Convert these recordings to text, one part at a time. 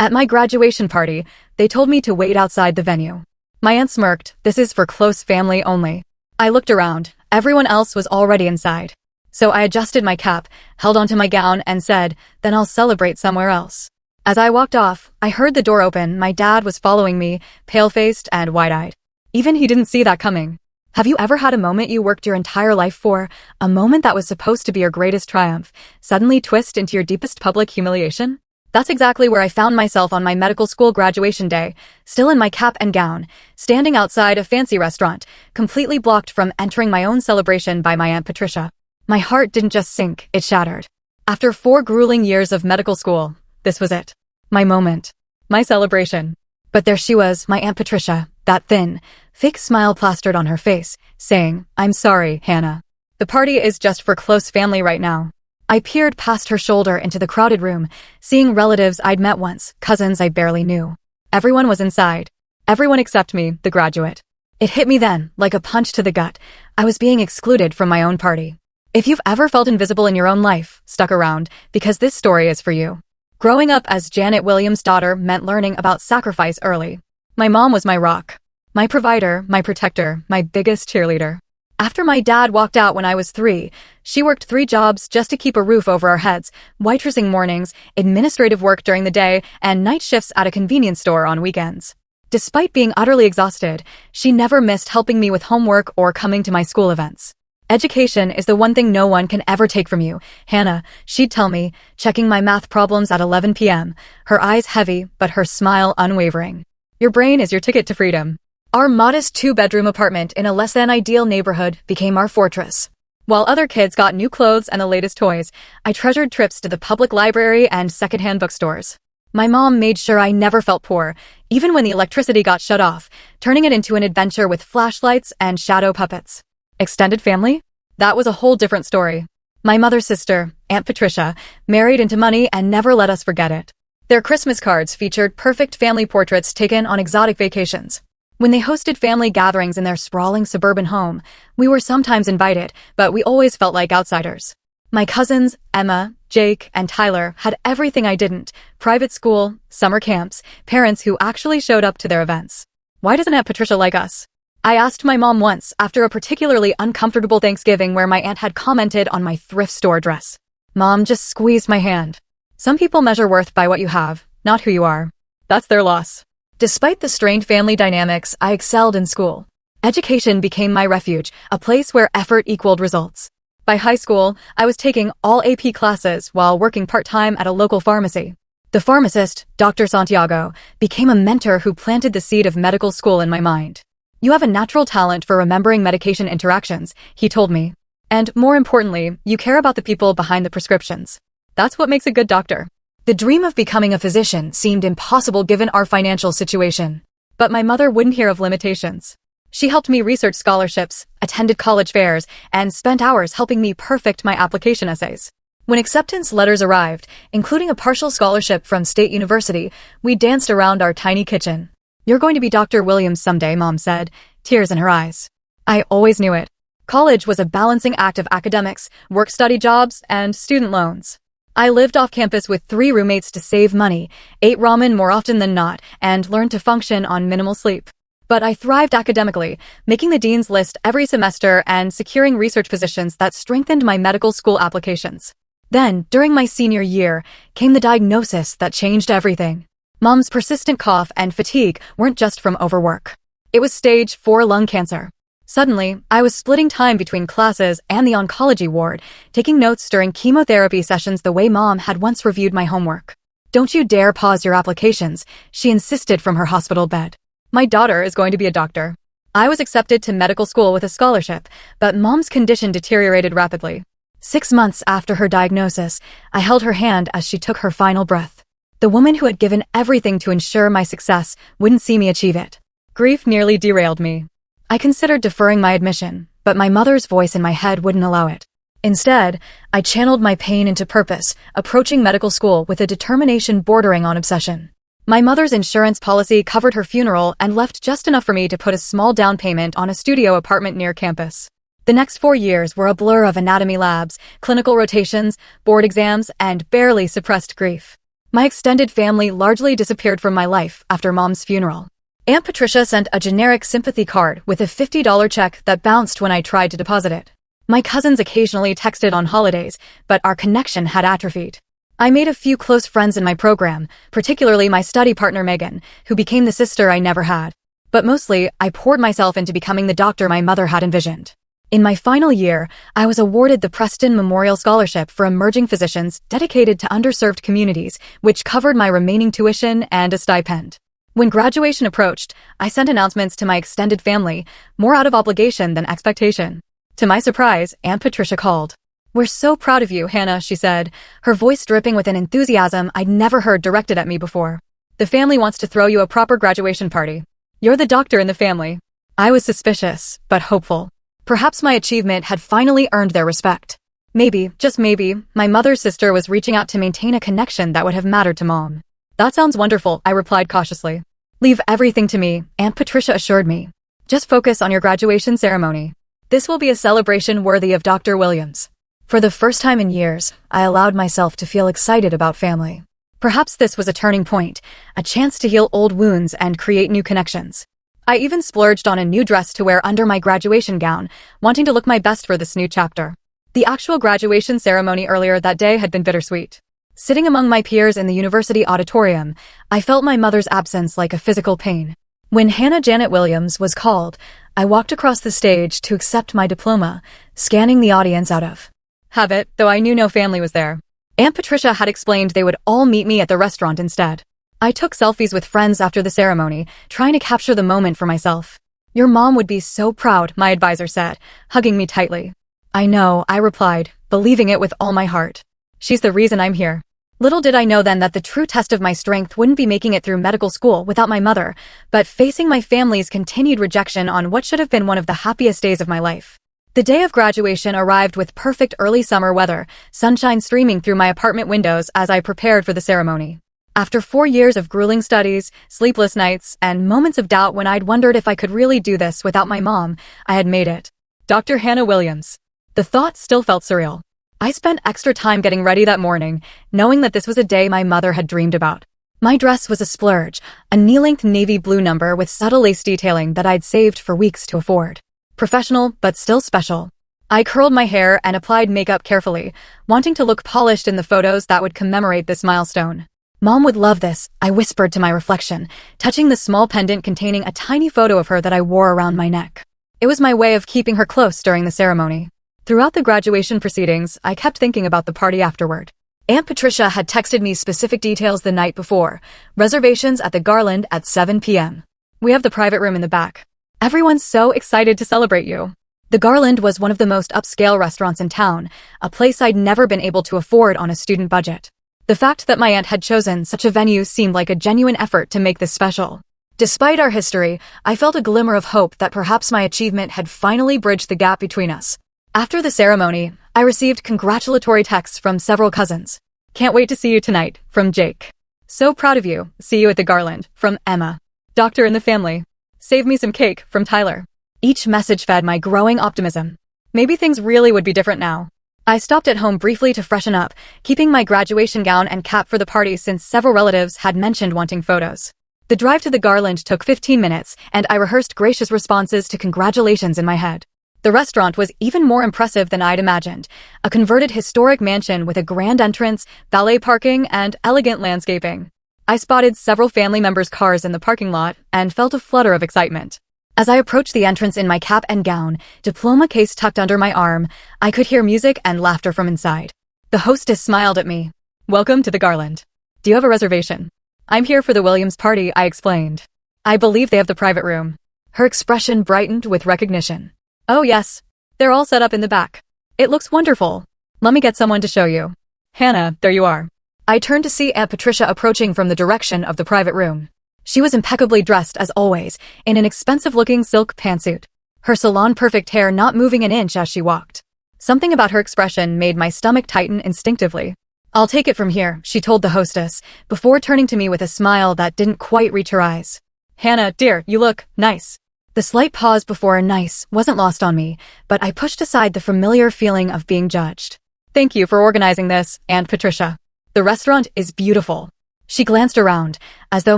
At my graduation party, they told me to wait outside the venue. My aunt smirked, "This is for close family only." I looked around. Everyone else was already inside. So I adjusted my cap, held onto my gown, and said, "Then I'll celebrate somewhere else." As I walked off, I heard the door open. My dad was following me, pale-faced and wide-eyed. Even he didn't see that coming. Have you ever had a moment you worked your entire life for, a moment that was supposed to be your greatest triumph, suddenly twist into your deepest public humiliation? That's exactly where I found myself on my medical school graduation day, still in my cap and gown, standing outside a fancy restaurant, completely blocked from entering my own celebration by my Aunt Patricia. My heart didn't just sink, it shattered. After 4 grueling years of medical school, this was it. My moment. My celebration. But there she was, my Aunt Patricia, that thin, fake smile plastered on her face, saying, "I'm sorry, Hannah. The party is just for close family right now." I peered past her shoulder into the crowded room, seeing relatives I'd met once, cousins I barely knew. Everyone was inside. Everyone except me, the graduate. It hit me then, like a punch to the gut. I was being excluded from my own party. If you've ever felt invisible in your own life, stuck around, because this story is for you. Growing up as Janet Williams' daughter meant learning about sacrifice early. My mom was my rock. My provider, my protector, my biggest cheerleader. After my dad walked out when I was 3, she worked 3 jobs just to keep a roof over our heads, waitressing mornings, administrative work during the day, and night shifts at a convenience store on weekends. Despite being utterly exhausted, she never missed helping me with homework or coming to my school events. "Education is the one thing no one can ever take from you, Hannah," she'd tell me, checking my math problems at 11 p.m., her eyes heavy but her smile unwavering. "Your brain is your ticket to freedom." Our modest 2-bedroom apartment in a less-than-ideal neighborhood became our fortress. While other kids got new clothes and the latest toys, I treasured trips to the public library and secondhand bookstores. My mom made sure I never felt poor, even when the electricity got shut off, turning it into an adventure with flashlights and shadow puppets. Extended family? That was a whole different story. My mother's sister, Aunt Patricia, married into money and never let us forget it. Their Christmas cards featured perfect family portraits taken on exotic vacations. When they hosted family gatherings in their sprawling suburban home, we were sometimes invited, but we always felt like outsiders. My cousins, Emma, Jake, and Tyler, had everything I didn't: private school, summer camps, parents who actually showed up to their events. Why doesn't Aunt Patricia like us? I asked my mom once after a particularly uncomfortable Thanksgiving where my aunt had commented on my thrift store dress. Mom just squeezed my hand. "Some people measure worth by what you have, not who you are. That's their loss." Despite the strained family dynamics, I excelled in school. Education became my refuge, a place where effort equaled results. By high school, I was taking all AP classes while working part-time at a local pharmacy. The pharmacist, Dr. Santiago, became a mentor who planted the seed of medical school in my mind. "You have a natural talent for remembering medication interactions," he told me. "And more importantly, you care about the people behind the prescriptions. That's what makes a good doctor." The dream of becoming a physician seemed impossible given our financial situation. But my mother wouldn't hear of limitations. She helped me research scholarships, attended college fairs, and spent hours helping me perfect my application essays. When acceptance letters arrived, including a partial scholarship from State University, we danced around our tiny kitchen. "You're going to be Dr. Williams someday," Mom said, tears in her eyes. I always knew it. College was a balancing act of academics, work-study jobs, and student loans. I lived off campus with 3 roommates to save money, ate ramen more often than not, and learned to function on minimal sleep. But I thrived academically, making the dean's list every semester and securing research positions that strengthened my medical school applications. Then, during my senior year, came the diagnosis that changed everything. Mom's persistent cough and fatigue weren't just from overwork. It was stage 4 lung cancer. Suddenly, I was splitting time between classes and the oncology ward, taking notes during chemotherapy sessions the way Mom had once reviewed my homework. "Don't you dare pause your applications," she insisted from her hospital bed. "My daughter is going to be a doctor." I was accepted to medical school with a scholarship, but Mom's condition deteriorated rapidly. 6 months after her diagnosis, I held her hand as she took her final breath. The woman who had given everything to ensure my success wouldn't see me achieve it. Grief nearly derailed me. I considered deferring my admission, but my mother's voice in my head wouldn't allow it. Instead, I channeled my pain into purpose, approaching medical school with a determination bordering on obsession. My mother's insurance policy covered her funeral and left just enough for me to put a small down payment on a studio apartment near campus. The next 4 years were a blur of anatomy labs, clinical rotations, board exams, and barely suppressed grief. My extended family largely disappeared from my life after Mom's funeral. Aunt Patricia sent a generic sympathy card with a $50 check that bounced when I tried to deposit it. My cousins occasionally texted on holidays, but our connection had atrophied. I made a few close friends in my program, particularly my study partner Megan, who became the sister I never had. But mostly, I poured myself into becoming the doctor my mother had envisioned. In my final year, I was awarded the Preston Memorial Scholarship for Emerging Physicians dedicated to underserved communities, which covered my remaining tuition and a stipend. When graduation approached, I sent announcements to my extended family, more out of obligation than expectation. To my surprise, Aunt Patricia called. "We're so proud of you, Hannah," she said, her voice dripping with an enthusiasm I'd never heard directed at me before. "The family wants to throw you a proper graduation party. You're the doctor in the family." I was suspicious, but hopeful. Perhaps my achievement had finally earned their respect. Maybe, just maybe, my mother's sister was reaching out to maintain a connection that would have mattered to Mom. "That sounds wonderful," I replied cautiously. "Leave everything to me," Aunt Patricia assured me. "Just focus on your graduation ceremony. This will be a celebration worthy of Dr. Williams." For the first time in years, I allowed myself to feel excited about family. Perhaps this was a turning point, a chance to heal old wounds and create new connections. I even splurged on a new dress to wear under my graduation gown, wanting to look my best for this new chapter. The actual graduation ceremony earlier that day had been bittersweet. Sitting among my peers in the university auditorium, I felt my mother's absence like a physical pain. When Hannah Janet Williams was called, I walked across the stage to accept my diploma, scanning the audience out of habit, though I knew no family was there. Aunt Patricia had explained they would all meet me at the restaurant instead. I took selfies with friends after the ceremony, trying to capture the moment for myself. "Your mom would be so proud," my advisor said, hugging me tightly. "I know," I replied, believing it with all my heart. "She's the reason I'm here." Little did I know then that the true test of my strength wouldn't be making it through medical school without my mother, but facing my family's continued rejection on what should have been one of the happiest days of my life. The day of graduation arrived with perfect early summer weather, sunshine streaming through my apartment windows as I prepared for the ceremony. After 4 years of grueling studies, sleepless nights, and moments of doubt when I'd wondered if I could really do this without my mom, I had made it. Dr. Hannah Williams. The thought still felt surreal. I spent extra time getting ready that morning, knowing that this was a day my mother had dreamed about. My dress was a splurge, a knee-length navy blue number with subtle lace detailing that I'd saved for weeks to afford. Professional, but still special. I curled my hair and applied makeup carefully, wanting to look polished in the photos that would commemorate this milestone. "Mom would love this," I whispered to my reflection, touching the small pendant containing a tiny photo of her that I wore around my neck. It was my way of keeping her close during the ceremony. Throughout the graduation proceedings, I kept thinking about the party afterward. Aunt Patricia had texted me specific details the night before. Reservations at the Garland at 7 p.m. "We have the private room in the back. Everyone's so excited to celebrate you." The Garland was one of the most upscale restaurants in town, a place I'd never been able to afford on a student budget. The fact that my aunt had chosen such a venue seemed like a genuine effort to make this special. Despite our history, I felt a glimmer of hope that perhaps my achievement had finally bridged the gap between us. After the ceremony, I received congratulatory texts from several cousins. "Can't wait to see you tonight," from Jake. "So proud of you. See you at the Garland," from Emma. "Doctor in the family. Save me some cake," from Tyler. Each message fed my growing optimism. Maybe things really would be different now. I stopped at home briefly to freshen up, keeping my graduation gown and cap for the party since several relatives had mentioned wanting photos. The drive to the Garland took 15 minutes, and I rehearsed gracious responses to congratulations in my head. The restaurant was even more impressive than I'd imagined, a converted historic mansion with a grand entrance, valet parking, and elegant landscaping. I spotted several family members' cars in the parking lot and felt a flutter of excitement. As I approached the entrance in my cap and gown, diploma case tucked under my arm, I could hear music and laughter from inside. The hostess smiled at me. "Welcome to the Garland. Do you have a reservation?" "I'm here for the Williams party," I explained. "I believe they have the private room." Her expression brightened with recognition. "Oh yes, they're all set up in the back. It looks wonderful. Let me get someone to show you." "Hannah, there you are." I turned to see Aunt Patricia approaching from the direction of the private room. She was impeccably dressed as always, in an expensive-looking silk pantsuit, her salon-perfect hair not moving an inch as she walked. Something about her expression made my stomach tighten instinctively. "I'll take it from here," she told the hostess, before turning to me with a smile that didn't quite reach her eyes. "Hannah, dear, you look nice." The slight pause before a nice wasn't lost on me, but I pushed aside the familiar feeling of being judged. "Thank you for organizing this, Aunt Patricia. The restaurant is beautiful. She glanced around, as though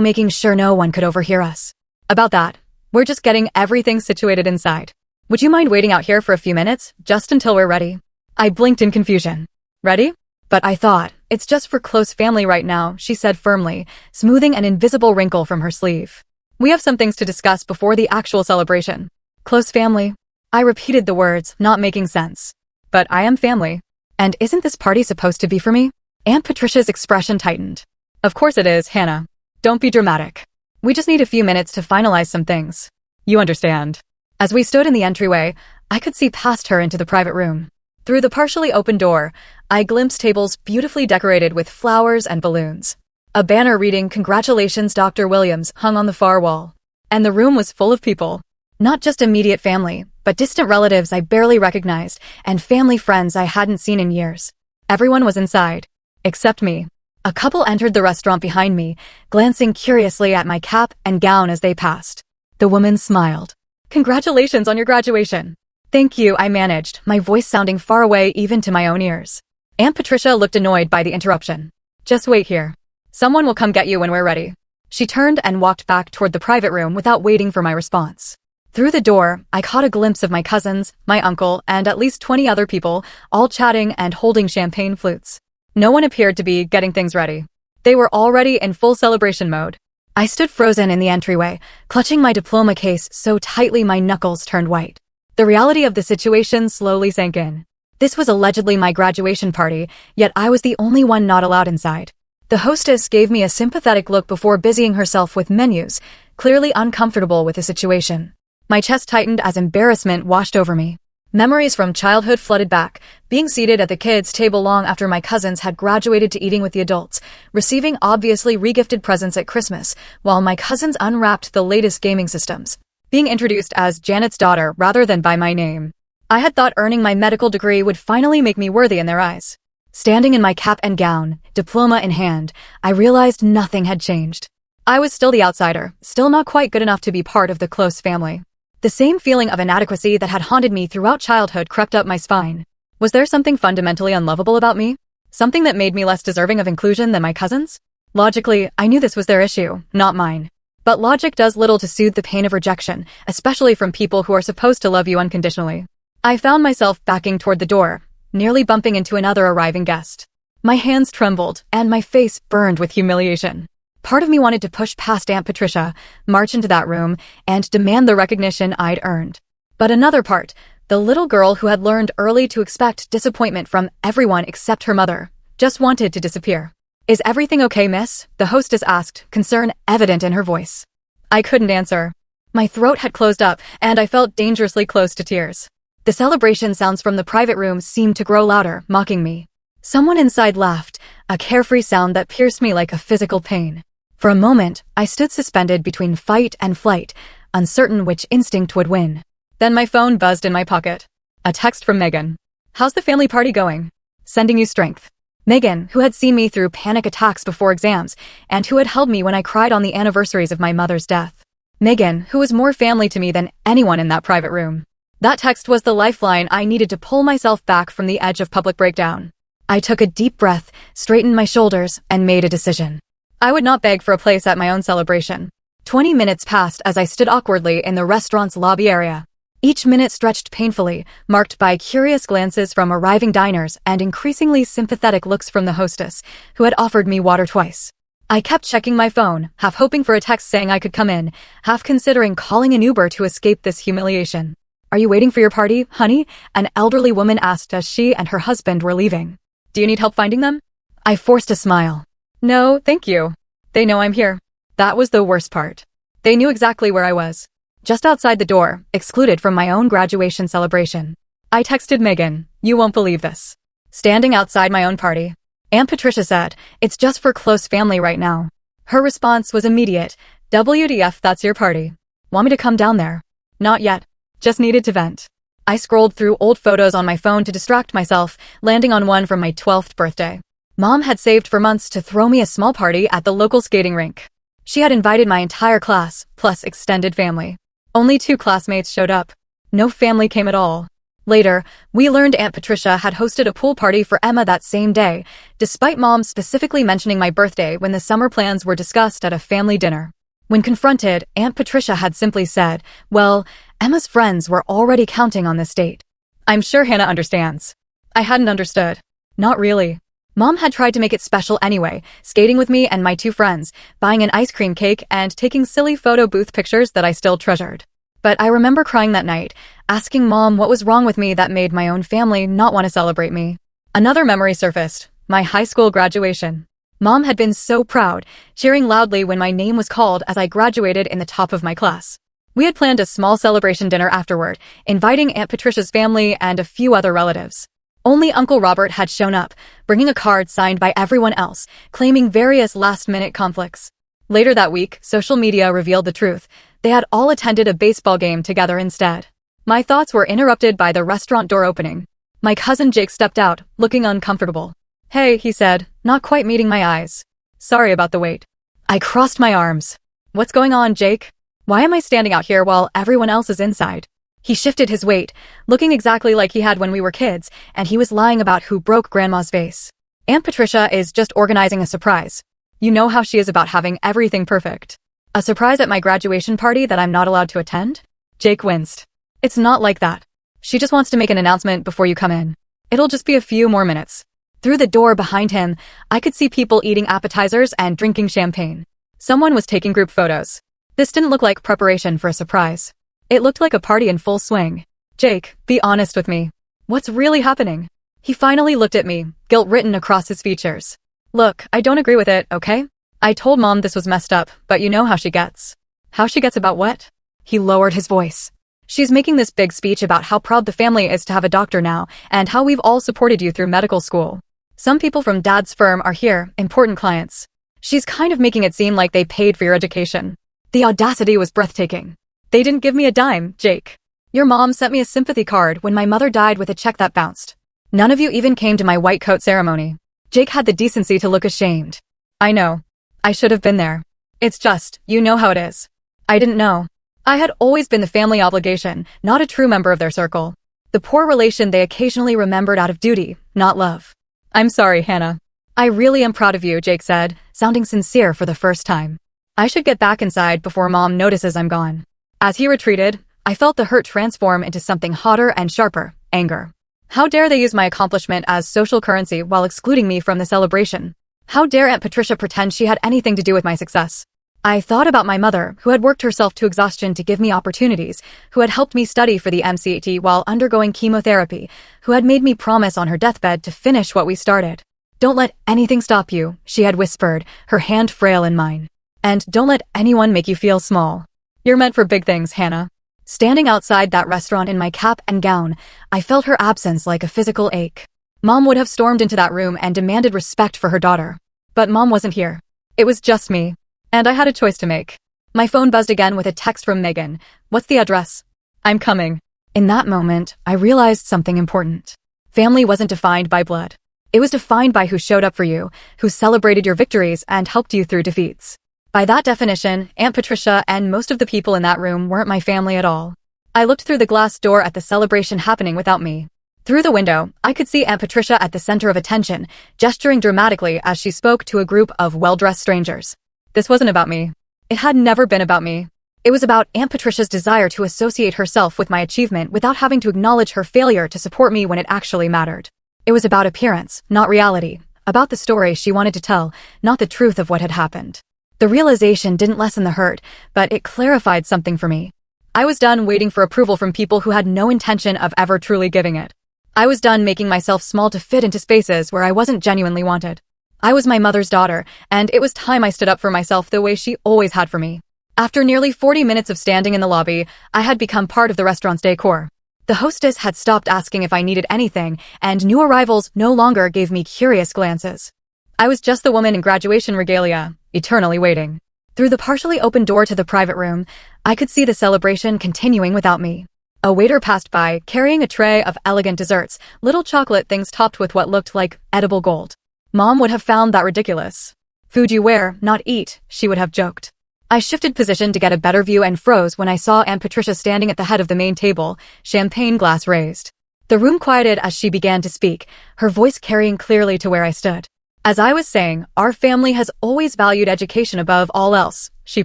making sure no one could overhear us. About that, we're just getting everything situated inside. Would you mind waiting out here for a few minutes, just until we're ready? I blinked in confusion. Ready? But I thought, it's just for close family right now, she said firmly, smoothing an invisible wrinkle from her sleeve. We have some things to discuss before the actual celebration. Close family. I repeated the words, not making sense. But I am family. And isn't this party supposed to be for me? Aunt Patricia's expression tightened. Of course it is, Hannah. Don't be dramatic. We just need a few minutes to finalize some things. You understand. As we stood in the entryway, I could see past her into the private room. Through the partially open door, I glimpsed tables beautifully decorated with flowers and balloons. A banner reading "Congratulations, Dr. Williams" hung on the far wall. And the room was full of people. Not just immediate family, but distant relatives I barely recognized, and family friends I hadn't seen in years. Everyone was inside. Except me. A couple entered the restaurant behind me, glancing curiously at my cap and gown as they passed. The woman smiled. Congratulations on your graduation. Thank you, I managed, my voice sounding far away even to my own ears. Aunt Patricia looked annoyed by the interruption. Just wait here. Someone will come get you when we're ready. She turned and walked back toward the private room without waiting for my response. Through the door, I caught a glimpse of my cousins, my uncle, and at least 20 other people, all chatting and holding champagne flutes. No one appeared to be getting things ready. They were already in full celebration mode. I stood frozen in the entryway, clutching my diploma case so tightly my knuckles turned white. The reality of the situation slowly sank in. This was allegedly my graduation party, yet I was the only one not allowed inside. The hostess gave me a sympathetic look before busying herself with menus, clearly uncomfortable with the situation. My chest tightened as embarrassment washed over me. Memories from childhood flooded back, being seated at the kids' table long after my cousins had graduated to eating with the adults, receiving obviously regifted presents at Christmas, while my cousins unwrapped the latest gaming systems. Being introduced as Janet's daughter rather than by my name. I had thought earning my medical degree would finally make me worthy in their eyes. Standing in my cap and gown, diploma in hand, I realized nothing had changed. I was still the outsider, still not quite good enough to be part of the close family. The same feeling of inadequacy that had haunted me throughout childhood crept up my spine. Was there something fundamentally unlovable about me? Something that made me less deserving of inclusion than my cousins? Logically, I knew this was their issue, not mine. But logic does little to soothe the pain of rejection, especially from people who are supposed to love you unconditionally. I found myself backing toward the door, nearly bumping into another arriving guest. My hands trembled, and my face burned with humiliation. Part of me wanted to push past Aunt Patricia, march into that room, and demand the recognition I'd earned. But another part, the little girl who had learned early to expect disappointment from everyone except her mother, just wanted to disappear. Is everything okay, miss? The hostess asked, concern evident in her voice. I couldn't answer. My throat had closed up, and I felt dangerously close to tears. The celebration sounds from the private room seemed to grow louder, mocking me. Someone inside laughed, a carefree sound that pierced me like a physical pain. For a moment, I stood suspended between fight and flight, uncertain which instinct would win. Then my phone buzzed in my pocket. A text from Megan. How's the family party going? Sending you strength. Megan, who had seen me through panic attacks before exams, and who had held me when I cried on the anniversaries of my mother's death. Megan, who was more family to me than anyone in that private room. That text was the lifeline I needed to pull myself back from the edge of public breakdown. I took a deep breath, straightened my shoulders, and made a decision. I would not beg for a place at my own celebration. 20 minutes passed as I stood awkwardly in the restaurant's lobby area. Each minute stretched painfully, marked by curious glances from arriving diners and increasingly sympathetic looks from the hostess, who had offered me water twice. I kept checking my phone, half hoping for a text saying I could come in, half considering calling an Uber to escape this humiliation. Are you waiting for your party, honey? An elderly woman asked as she and her husband were leaving. Do you need help finding them? I forced a smile. No, thank you. They know I'm here. That was the worst part. They knew exactly where I was. Just outside the door, excluded from my own graduation celebration. I texted Megan, you won't believe this. Standing outside my own party. Aunt Patricia said, it's just for close family right now. Her response was immediate. WTF, that's your party. Want me to come down there? Not yet. Just needed to vent. I scrolled through old photos on my phone to distract myself, landing on one from my 12th birthday. Mom had saved for months to throw me a small party at the local skating rink. She had invited my entire class, plus extended family. Only 2 classmates showed up. No family came at all. Later, we learned Aunt Patricia had hosted a pool party for Emma that same day, despite Mom specifically mentioning my birthday when the summer plans were discussed at a family dinner. When confronted, Aunt Patricia had simply said, well, Emma's friends were already counting on this date. I'm sure Hannah understands. I hadn't understood. Not really. Mom had tried to make it special anyway, skating with me and my two friends, buying an ice cream cake and taking silly photo booth pictures that I still treasured. But I remember crying that night, asking Mom what was wrong with me that made my own family not want to celebrate me. Another memory surfaced, my high school graduation. Mom had been so proud, cheering loudly when my name was called as I graduated in the top of my class. We had planned a small celebration dinner afterward, inviting Aunt Patricia's family and a few other relatives. Only Uncle Robert had shown up, bringing a card signed by everyone else, claiming various last-minute conflicts. Later that week, social media revealed the truth. They had all attended a baseball game together instead. My thoughts were interrupted by the restaurant door opening. My cousin Jake stepped out, looking uncomfortable. Hey, he said, not quite meeting my eyes. Sorry about the wait. I crossed my arms. What's going on, Jake? Why am I standing out here while everyone else is inside? He shifted his weight, looking exactly like he had when we were kids, and he was lying about who broke Grandma's vase. Aunt Patricia is just organizing a surprise. You know how she is about having everything perfect. A surprise at my graduation party that I'm not allowed to attend? Jake winced. It's not like that. She just wants to make an announcement before you come in. It'll just be a few more minutes. Through the door behind him, I could see people eating appetizers and drinking champagne. Someone was taking group photos. This didn't look like preparation for a surprise. It looked like a party in full swing. Jake, be honest with me. What's really happening? He finally looked at me, guilt written across his features. Look, I don't agree with it, okay? I told Mom this was messed up, but you know how she gets. How she gets about what? He lowered his voice. She's making this big speech about how proud the family is to have a doctor now, and how we've all supported you through medical school. Some people from Dad's firm are here, important clients. She's kind of making it seem like they paid for your education. The audacity was breathtaking. They didn't give me a dime, Jake. Your mom sent me a sympathy card when my mother died with a check that bounced. None of you even came to my white coat ceremony. Jake had the decency to look ashamed. I know. I should have been there. It's just, you know how it is. I didn't know. I had always been the family obligation, not a true member of their circle. The poor relation they occasionally remembered out of duty, not love. I'm sorry, Hannah. I really am proud of you, Jake said, sounding sincere for the first time. I should get back inside before Mom notices I'm gone. As he retreated, I felt the hurt transform into something hotter and sharper, anger. How dare they use my accomplishment as social currency while excluding me from the celebration? How dare Aunt Patricia pretend she had anything to do with my success? I thought about my mother, who had worked herself to exhaustion to give me opportunities, who had helped me study for the MCAT while undergoing chemotherapy, who had made me promise on her deathbed to finish what we started. Don't let anything stop you, she had whispered, her hand frail in mine. And don't let anyone make you feel small. You're meant for big things, Hannah. Standing outside that restaurant in my cap and gown, I felt her absence like a physical ache. Mom would have stormed into that room and demanded respect for her daughter. But Mom wasn't here. It was just me. And I had a choice to make. My phone buzzed again with a text from Megan. What's the address? I'm coming. In that moment, I realized something important. Family wasn't defined by blood. It was defined by who showed up for you, who celebrated your victories and helped you through defeats. By that definition, Aunt Patricia and most of the people in that room weren't my family at all. I looked through the glass door at the celebration happening without me. Through the window, I could see Aunt Patricia at the center of attention, gesturing dramatically as she spoke to a group of well-dressed strangers. This wasn't about me. It had never been about me. It was about Aunt Patricia's desire to associate herself with my achievement without having to acknowledge her failure to support me when it actually mattered. It was about appearance, not reality, about the story she wanted to tell, not the truth of what had happened. The realization didn't lessen the hurt, but it clarified something for me. I was done waiting for approval from people who had no intention of ever truly giving it. I was done making myself small to fit into spaces where I wasn't genuinely wanted. I was my mother's daughter, and it was time I stood up for myself the way she always had for me. After nearly 40 minutes of standing in the lobby, I had become part of the restaurant's decor. The hostess had stopped asking if I needed anything, and new arrivals no longer gave me curious glances. I was just the woman in graduation regalia, eternally waiting. Through the partially open door to the private room, I could see the celebration continuing without me. A waiter passed by, carrying a tray of elegant desserts, little chocolate things topped with what looked like edible gold. Mom would have found that ridiculous. Food you wear, not eat, she would have joked. I shifted position to get a better view and froze when I saw Aunt Patricia standing at the head of the main table, champagne glass raised. The room quieted as she began to speak, her voice carrying clearly to where I stood. As I was saying, our family has always valued education above all else, she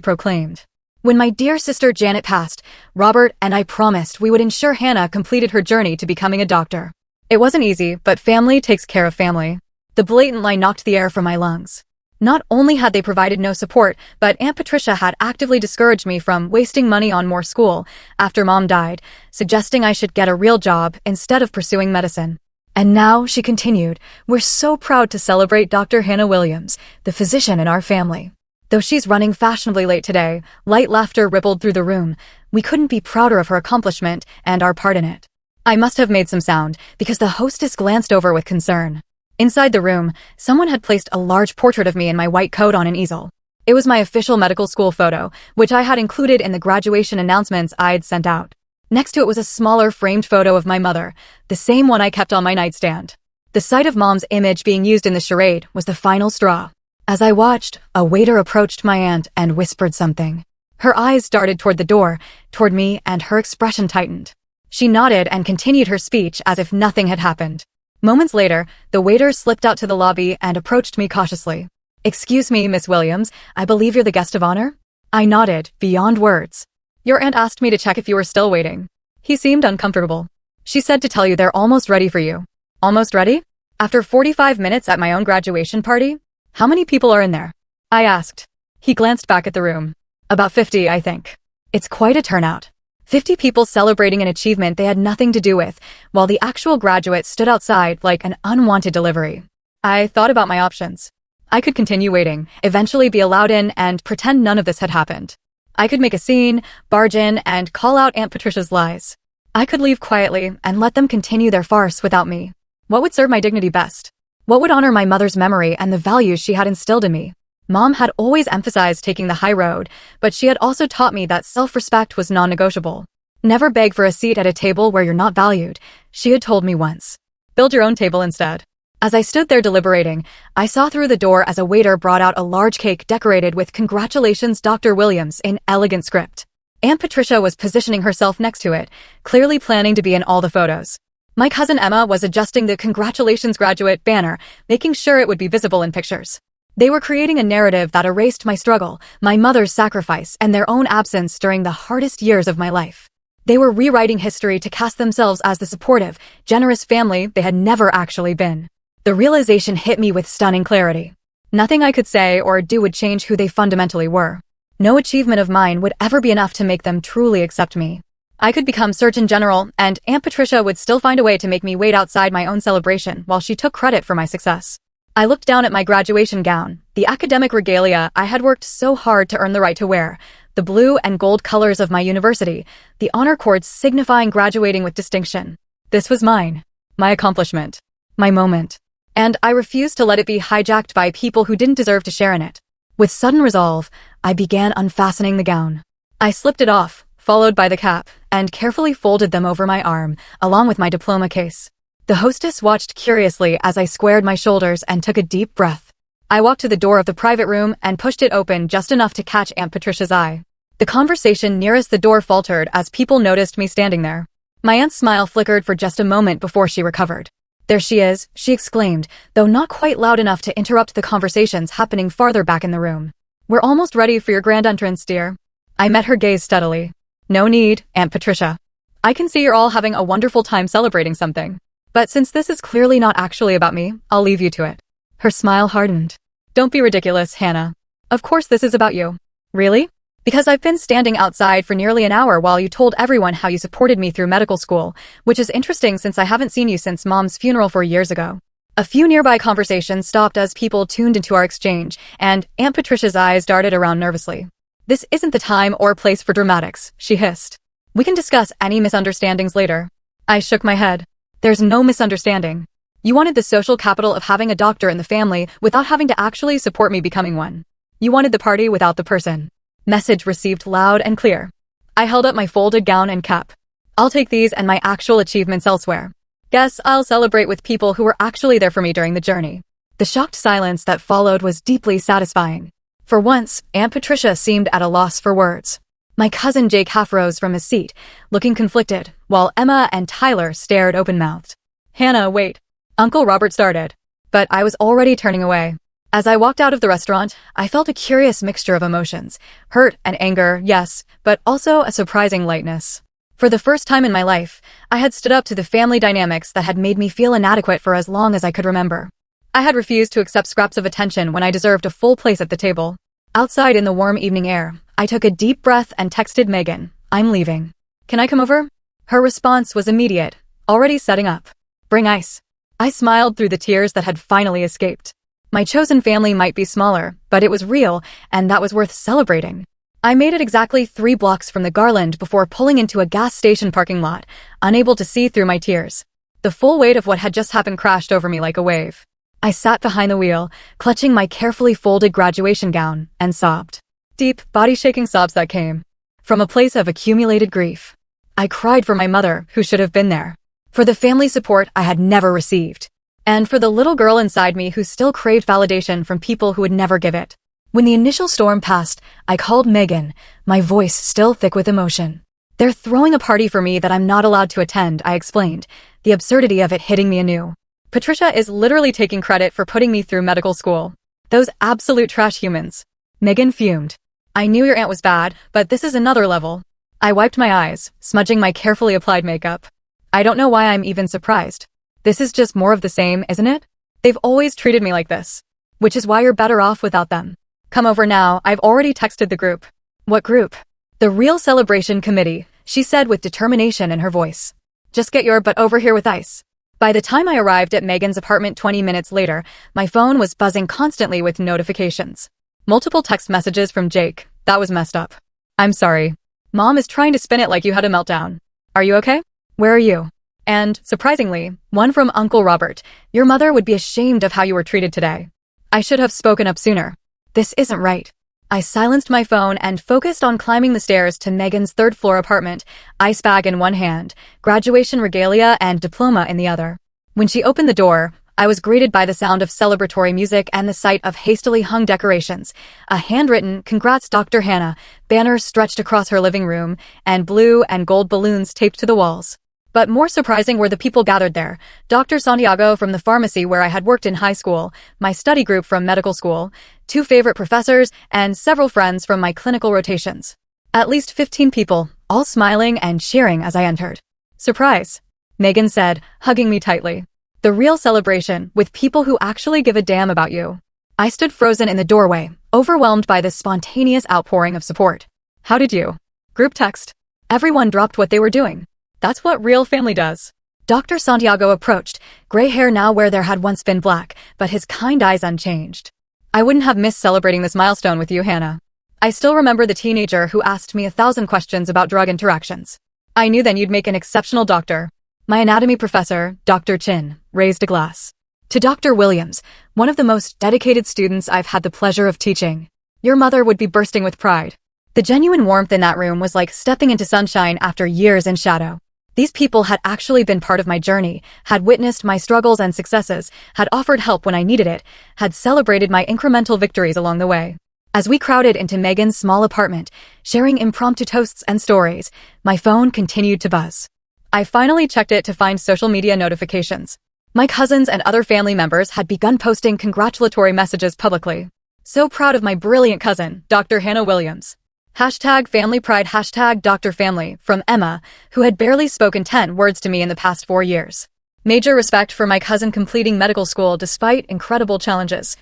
proclaimed. When my dear sister Janet passed, Robert and I promised we would ensure Hannah completed her journey to becoming a doctor. It wasn't easy, but family takes care of family. The blatant lie knocked the air from my lungs. Not only had they provided no support, but Aunt Patricia had actively discouraged me from wasting money on more school after Mom died, suggesting I should get a real job instead of pursuing medicine. And now, she continued, we're so proud to celebrate Dr. Hannah Williams, the physician in our family. Though she's running fashionably late today, light laughter rippled through the room. We couldn't be prouder of her accomplishment and our part in it. I must have made some sound, because the hostess glanced over with concern. Inside the room, someone had placed a large portrait of me in my white coat on an easel. It was my official medical school photo, which I had included in the graduation announcements I'd sent out. Next to it was a smaller framed photo of my mother, the same one I kept on my nightstand. The sight of Mom's image being used in the charade was the final straw. As I watched, a waiter approached my aunt and whispered something. Her eyes darted toward the door, toward me, and her expression tightened. She nodded and continued her speech as if nothing had happened. Moments later, the waiter slipped out to the lobby and approached me cautiously. Excuse me, Miss Williams, I believe you're the guest of honor? I nodded, beyond words. Your aunt asked me to check if you were still waiting. He seemed uncomfortable. She said to tell you they're almost ready for you. Almost ready? After 45 minutes at my own graduation party? How many people are in there? I asked. He glanced back at the room. About 50, I think. It's quite a turnout. 50 people celebrating an achievement they had nothing to do with, while the actual graduate stood outside like an unwanted delivery. I thought about my options. I could continue waiting, eventually be allowed in, and pretend none of this had happened. I could make a scene, barge in, and call out Aunt Patricia's lies. I could leave quietly and let them continue their farce without me. What would serve my dignity best? What would honor my mother's memory and the values she had instilled in me? Mom had always emphasized taking the high road, but she had also taught me that self-respect was non-negotiable. Never beg for a seat at a table where you're not valued, she had told me once. Build your own table instead. As I stood there deliberating, I saw through the door as a waiter brought out a large cake decorated with "Congratulations, Dr. Williams" in elegant script. Aunt Patricia was positioning herself next to it, clearly planning to be in all the photos. My cousin Emma was adjusting the "Congratulations, Graduate" banner, making sure it would be visible in pictures. They were creating a narrative that erased my struggle, my mother's sacrifice, and their own absence during the hardest years of my life. They were rewriting history to cast themselves as the supportive, generous family they had never actually been. The realization hit me with stunning clarity. Nothing I could say or do would change who they fundamentally were. No achievement of mine would ever be enough to make them truly accept me. I could become Surgeon General, and Aunt Patricia would still find a way to make me wait outside my own celebration while she took credit for my success. I looked down at my graduation gown, the academic regalia I had worked so hard to earn the right to wear, the blue and gold colors of my university, the honor cords signifying graduating with distinction. This was mine. My accomplishment. My moment. And I refused to let it be hijacked by people who didn't deserve to share in it. With sudden resolve, I began unfastening the gown. I slipped it off, followed by the cap, and carefully folded them over my arm, along with my diploma case. The hostess watched curiously as I squared my shoulders and took a deep breath. I walked to the door of the private room and pushed it open just enough to catch Aunt Patricia's eye. The conversation nearest the door faltered as people noticed me standing there. My aunt's smile flickered for just a moment before she recovered. There she is, she exclaimed, though not quite loud enough to interrupt the conversations happening farther back in the room. We're almost ready for your grand entrance, dear. I met her gaze steadily. No need, Aunt Patricia. I can see you're all having a wonderful time celebrating something. But since this is clearly not actually about me, I'll leave you to it. Her smile hardened. Don't be ridiculous, Hannah. Of course this is about you. Really? Because I've been standing outside for nearly an hour while you told everyone how you supported me through medical school, which is interesting since I haven't seen you since Mom's funeral 4 years ago. A few nearby conversations stopped as people tuned into our exchange, and Aunt Patricia's eyes darted around nervously. This isn't the time or place for dramatics, she hissed. We can discuss any misunderstandings later. I shook my head. There's no misunderstanding. You wanted the social capital of having a doctor in the family without having to actually support me becoming one. You wanted the party without the person. Message received loud and clear. I held up my folded gown and cap. I'll take these and my actual achievements elsewhere. Guess I'll celebrate with people who were actually there for me during the journey. The shocked silence that followed was deeply satisfying. For once, Aunt Patricia seemed at a loss for words. My cousin Jake half rose from his seat, looking conflicted, while Emma and Tyler stared open-mouthed. "Hannah, wait." Uncle Robert started, but I was already turning away. As I walked out of the restaurant, I felt a curious mixture of emotions. Hurt and anger, yes, but also a surprising lightness. For the first time in my life, I had stood up to the family dynamics that had made me feel inadequate for as long as I could remember. I had refused to accept scraps of attention when I deserved a full place at the table. Outside in the warm evening air, I took a deep breath and texted Megan, "I'm leaving. Can I come over?" Her response was immediate, "Already setting up. Bring ice." I smiled through the tears that had finally escaped. My chosen family might be smaller, but it was real, and that was worth celebrating. I made it exactly 3 blocks from the Garland before pulling into a gas station parking lot, unable to see through my tears. The full weight of what had just happened crashed over me like a wave. I sat behind the wheel, clutching my carefully folded graduation gown, and sobbed. Deep, body-shaking sobs that came from a place of accumulated grief. I cried for my mother, who should have been there, for the family support I had never received, and for the little girl inside me who still craved validation from people who would never give it. When the initial storm passed, I called Megan, my voice still thick with emotion. "They're throwing a party for me that I'm not allowed to attend," I explained, the absurdity of it hitting me anew. "Patricia is literally taking credit for putting me through medical school. Those absolute trash humans." Megan fumed. "I knew your aunt was bad, but this is another level." I wiped my eyes, smudging my carefully applied makeup. "I don't know why I'm even surprised. This is just more of the same, isn't it? They've always treated me like this. Which is why you're better off without them. Come over now, I've already texted the group." "What group?" "The Real Celebration Committee," she said with determination in her voice. "Just get your butt over here with ice." By the time I arrived at Megan's apartment 20 minutes later, my phone was buzzing constantly with notifications. Multiple text messages from Jake. That was messed up. "I'm sorry. Mom is trying to spin it like you had a meltdown. Are you okay? Where are you?" And, surprisingly, one from Uncle Robert. "Your mother would be ashamed of how you were treated today. I should have spoken up sooner. This isn't right." I silenced my phone and focused on climbing the stairs to Megan's third-floor apartment, ice bag in one hand, graduation regalia and diploma in the other. When she opened the door, I was greeted by the sound of celebratory music and the sight of hastily hung decorations, a handwritten "Congrats, Dr. Hannah" banner stretched across her living room, and blue and gold balloons taped to the walls. But more surprising were the people gathered there. Dr. Santiago from the pharmacy where I had worked in high school, my study group from medical school, 2 favorite professors, and several friends from my clinical rotations. At least 15 people, all smiling and cheering as I entered. "Surprise," Megan said, hugging me tightly. "The real celebration, with people who actually give a damn about you." I stood frozen in the doorway, overwhelmed by this spontaneous outpouring of support. "How did you?" Group text. Everyone dropped what they were doing. That's what real family does. Dr. Santiago approached, gray hair now where there had once been black, but his kind eyes unchanged. "I wouldn't have missed celebrating this milestone with you, Hannah." I still remember the teenager who asked me 1,000 questions about drug interactions. "I knew then you'd make an exceptional doctor." My anatomy professor, Dr. Chin, raised a glass. "To Dr. Williams, one of the most dedicated students I've had the pleasure of teaching. Your mother would be bursting with pride." The genuine warmth in that room was like stepping into sunshine after years in shadow. These people had actually been part of my journey, had witnessed my struggles and successes, had offered help when I needed it, had celebrated my incremental victories along the way. As we crowded into Megan's small apartment, sharing impromptu toasts and stories, my phone continued to buzz. I finally checked it to find social media notifications. My cousins and other family members had begun posting congratulatory messages publicly. "So proud of my brilliant cousin, Dr. Hannah Williams. #FamilyPride #DrFamily" from Emma, who had barely spoken 10 words to me in the past 4 years. "Major respect for my cousin completing medical school despite incredible challenges."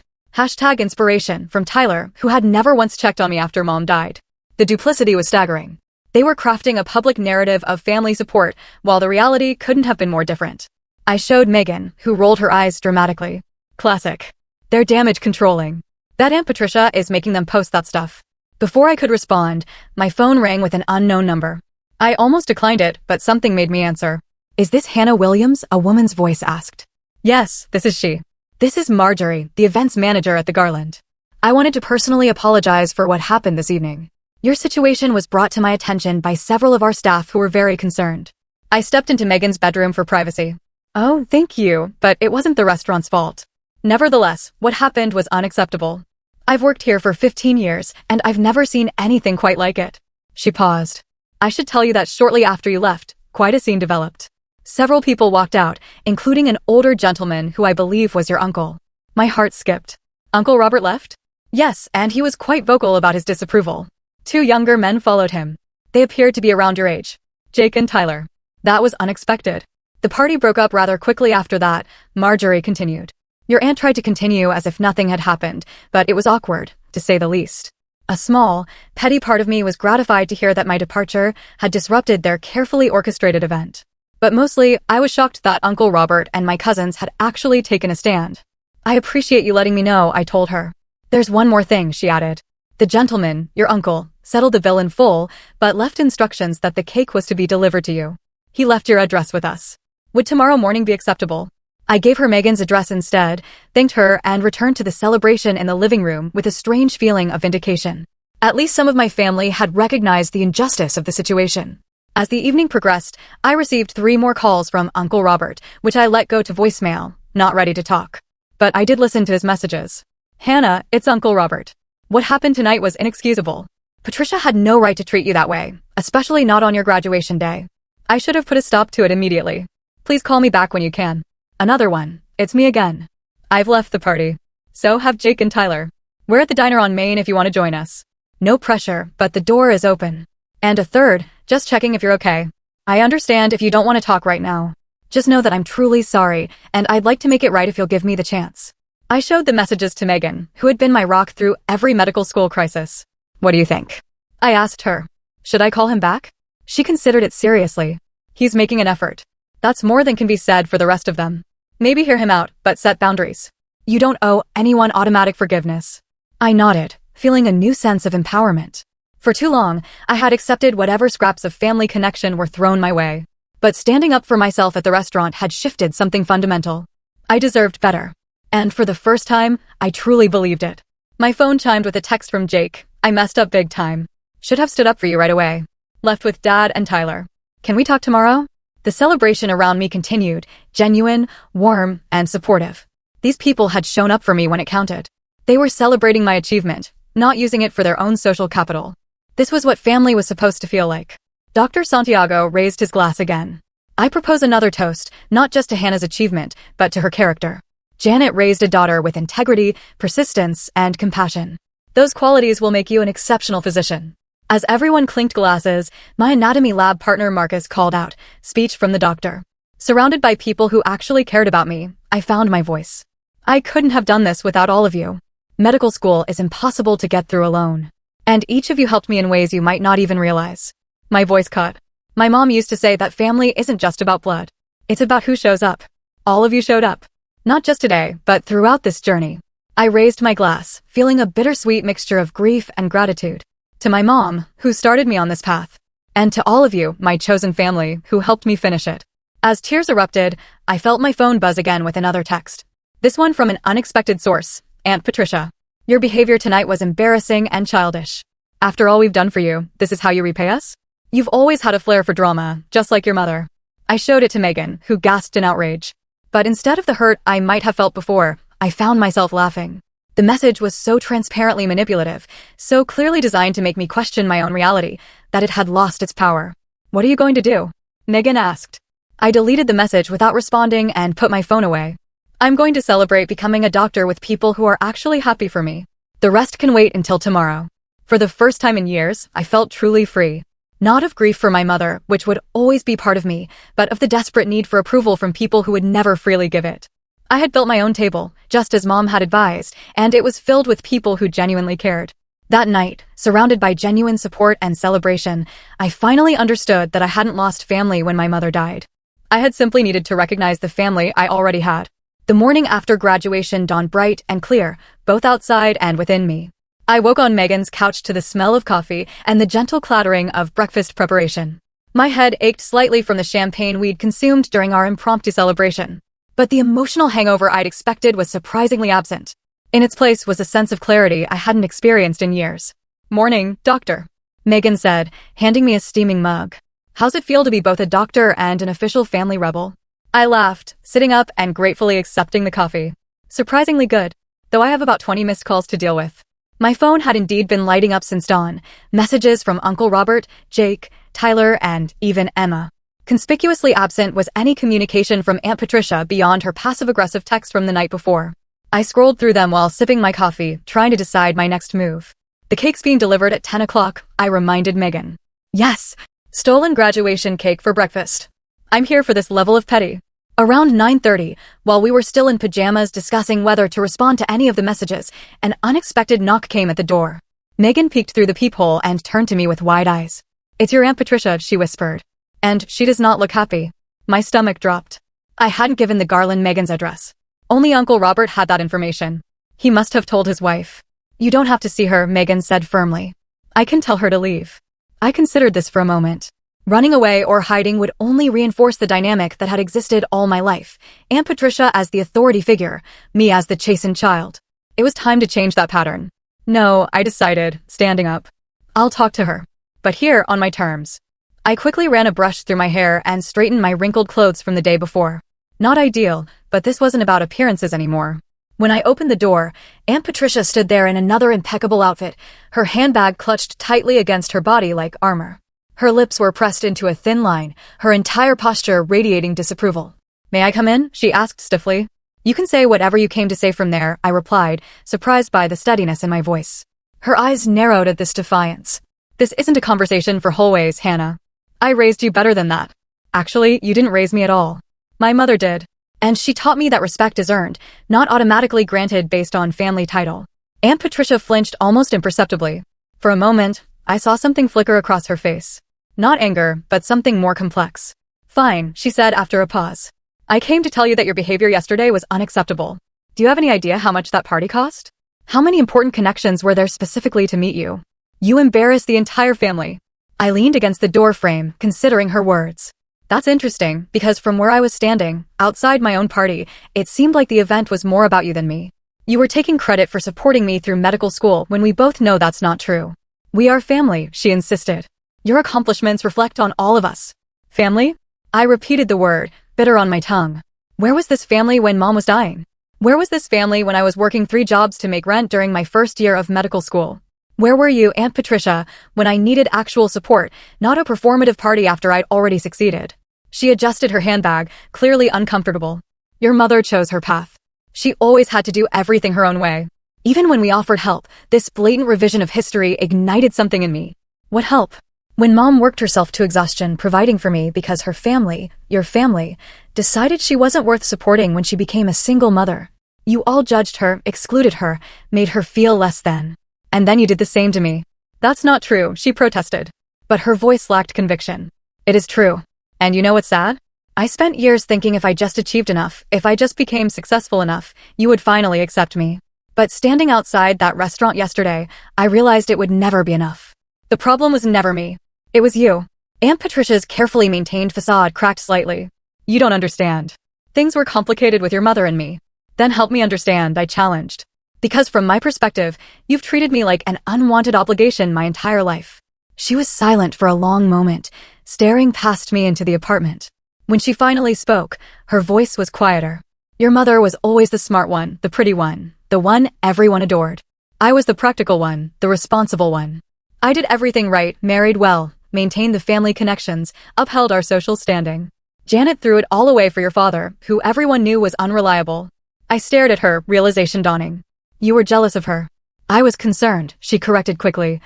#Inspiration from Tyler, who had never once checked on me after Mom died. The duplicity was staggering. They were crafting a public narrative of family support, while the reality couldn't have been more different. I showed Megan, who rolled her eyes dramatically. "Classic. They're damage controlling. That Aunt Patricia is making them post that stuff." Before I could respond, my phone rang with an unknown number. I almost declined it, but something made me answer. "Is this Hannah Williams?" a woman's voice asked. "Yes, this is she. This is Marjorie, the events manager at the Garland. I wanted to personally apologize for what happened this evening. Your situation was brought to my attention by several of our staff who were very concerned." I stepped into Megan's bedroom for privacy. "Oh, thank you, but it wasn't the restaurant's fault." Nevertheless, what happened was unacceptable. "I've worked here for 15 years, and I've never seen anything quite like it. She paused. I should tell you that shortly after you left, quite a scene developed. Several people walked out, including an older gentleman who I believe was your uncle. My heart skipped. Uncle Robert left? Yes, and he was quite vocal about his disapproval. Two younger men followed him. They appeared to be around your age. Jake and Tyler. That was unexpected. The party broke up rather quickly after that. Marjorie continued. Your aunt tried to continue as if nothing had happened, but it was awkward, to say the least. A small, petty part of me was gratified to hear that my departure had disrupted their carefully orchestrated event. But mostly, I was shocked that Uncle Robert and my cousins had actually taken a stand. I appreciate you letting me know, I told her. There's one more thing, she added. The gentleman, your uncle, settled the bill in full, but left instructions that the cake was to be delivered to you. He left your address with us. Would tomorrow morning be acceptable? I gave her Megan's address instead, thanked her, and returned to the celebration in the living room with a strange feeling of vindication. At least some of my family had recognized the injustice of the situation. As the evening progressed, I received 3 more calls from Uncle Robert, which I let go to voicemail, not ready to talk. But I did listen to his messages. Hannah, it's Uncle Robert. What happened tonight was inexcusable. Patricia had no right to treat you that way, especially not on your graduation day. I should have put a stop to it immediately. Please call me back when you can. Another one. It's me again. I've left the party. So have Jake and Tyler. We're at the diner on Main if you want to join us. No pressure, but the door is open. And a third, just checking if you're okay. I understand if you don't want to talk right now. Just know that I'm truly sorry, and I'd like to make it right if you'll give me the chance. I showed the messages to Megan, who had been my rock through every medical school crisis. What do you think? I asked her. Should I call him back? She considered it seriously. He's making an effort. That's more than can be said for the rest of them. Maybe hear him out, but set boundaries. You don't owe anyone automatic forgiveness. I nodded, feeling a new sense of empowerment. For too long, I had accepted whatever scraps of family connection were thrown my way. But standing up for myself at the restaurant had shifted something fundamental. I deserved better. And for the first time, I truly believed it. My phone chimed with a text from Jake. I messed up big time. Should have stood up for you right away. Left with Dad and Tyler. Can we talk tomorrow? The celebration around me continued, genuine, warm, and supportive. These people had shown up for me when it counted. They were celebrating my achievement, not using it for their own social capital. This was what family was supposed to feel like. Dr. Santiago raised his glass again. I propose another toast, not just to Hannah's achievement, but to her character. Janet raised a daughter with integrity, persistence, and compassion. Those qualities will make you an exceptional physician. As everyone clinked glasses, my anatomy lab partner Marcus called out, speech from the doctor. Surrounded by people who actually cared about me, I found my voice. I couldn't have done this without all of you. Medical school is impossible to get through alone. And each of you helped me in ways you might not even realize. My voice cut. My mom used to say that family isn't just about blood. It's about who shows up. All of you showed up. Not just today, but throughout this journey. I raised my glass, feeling a bittersweet mixture of grief and gratitude. To my mom, who started me on this path. And to all of you, my chosen family, who helped me finish it. As tears erupted, I felt my phone buzz again with another text. This one from an unexpected source, Aunt Patricia. Your behavior tonight was embarrassing and childish. After all we've done for you, this is how you repay us? You've always had a flair for drama, just like your mother. I showed it to Megan, who gasped in outrage. But instead of the hurt I might have felt before, I found myself laughing. The message was so transparently manipulative, so clearly designed to make me question my own reality, that it had lost its power. What are you going to do? Megan asked. I deleted the message without responding and put my phone away. I'm going to celebrate becoming a doctor with people who are actually happy for me. The rest can wait until tomorrow. For the first time in years, I felt truly free. Not of grief for my mother, which would always be part of me, but of the desperate need for approval from people who would never freely give it. I had built my own table, just as Mom had advised, and it was filled with people who genuinely cared. That night, surrounded by genuine support and celebration, I finally understood that I hadn't lost family when my mother died. I had simply needed to recognize the family I already had. The morning after graduation dawned bright and clear, both outside and within me. I woke on Megan's couch to the smell of coffee and the gentle clattering of breakfast preparation. My head ached slightly from the champagne we'd consumed during our impromptu celebration. But the emotional hangover I'd expected was surprisingly absent. In its place was a sense of clarity I hadn't experienced in years. Morning, doctor, Megan said, handing me a steaming mug. How's it feel to be both a doctor and an official family rebel? I laughed, sitting up and gratefully accepting the coffee. Surprisingly good, though I have about 20 missed calls to deal with. My phone had indeed been lighting up since dawn. Messages from Uncle Robert, Jake, Tyler, and even Emma. Conspicuously absent was any communication from Aunt Patricia beyond her passive-aggressive text from the night before. I scrolled through them while sipping my coffee, trying to decide my next move. The cake's being delivered at 10 o'clock, I reminded Megan. Yes, stolen graduation cake for breakfast. I'm here for this level of petty. Around 9:30, while we were still in pajamas discussing whether to respond to any of the messages, an unexpected knock came at the door. Megan peeked through the peephole and turned to me with wide eyes. It's your Aunt Patricia, she whispered. And she does not look happy. My stomach dropped. I hadn't given the Garland Megan's address. Only Uncle Robert had that information. He must have told his wife. You don't have to see her, Megan said firmly. I can tell her to leave. I considered this for a moment. Running away or hiding would only reinforce the dynamic that had existed all my life. Aunt Patricia as the authority figure, me as the chastened child. It was time to change that pattern. No, I decided, standing up. I'll talk to her. But here, on my terms. I quickly ran a brush through my hair and straightened my wrinkled clothes from the day before. Not ideal, but this wasn't about appearances anymore. When I opened the door, Aunt Patricia stood there in another impeccable outfit, her handbag clutched tightly against her body like armor. Her lips were pressed into a thin line, her entire posture radiating disapproval. May I come in? She asked stiffly. You can say whatever you came to say from there, I replied, surprised by the steadiness in my voice. Her eyes narrowed at this defiance. This isn't a conversation for hallways, Hannah. I raised you better than that. Actually, you didn't raise me at all. My mother did. And she taught me that respect is earned, not automatically granted based on family title. Aunt Patricia flinched almost imperceptibly. For a moment, I saw something flicker across her face. Not anger, but something more complex. Fine, she said after a pause. I came to tell you that your behavior yesterday was unacceptable. Do you have any idea how much that party cost? How many important connections were there specifically to meet you? You embarrassed the entire family. I leaned against the door frame, considering her words. That's interesting, because from where I was standing, outside my own party, it seemed like the event was more about you than me. You were taking credit for supporting me through medical school when we both know that's not true. We are family, she insisted. Your accomplishments reflect on all of us. Family? I repeated the word, bitter on my tongue. Where was this family when Mom was dying? Where was this family when I was working 3 jobs to make rent during my first year of medical school? Where were you, Aunt Patricia, when I needed actual support, not a performative party after I'd already succeeded? She adjusted her handbag, clearly uncomfortable. Your mother chose her path. She always had to do everything her own way. Even when we offered help, this blatant revision of history ignited something in me. What help? When Mom worked herself to exhaustion providing for me because her family, your family, decided she wasn't worth supporting when she became a single mother. You all judged her, excluded her, made her feel less than. And then you did the same to me. That's not true, she protested. But her voice lacked conviction. It is true. And you know what's sad? I spent years thinking if I just achieved enough, if I just became successful enough, you would finally accept me. But standing outside that restaurant yesterday, I realized it would never be enough. The problem was never me. It was you. Aunt Patricia's carefully maintained facade cracked slightly. You don't understand. Things were complicated with your mother and me. Then help me understand, I challenged. Because from my perspective, you've treated me like an unwanted obligation my entire life. She was silent for a long moment, staring past me into the apartment. When she finally spoke, her voice was quieter. Your mother was always the smart one, the pretty one, the one everyone adored. I was the practical one, the responsible one. I did everything right, married well, maintained the family connections, upheld our social standing. Janet threw it all away for your father, who everyone knew was unreliable. I stared at her, realization dawning. You were jealous of her. I was concerned, she corrected quickly.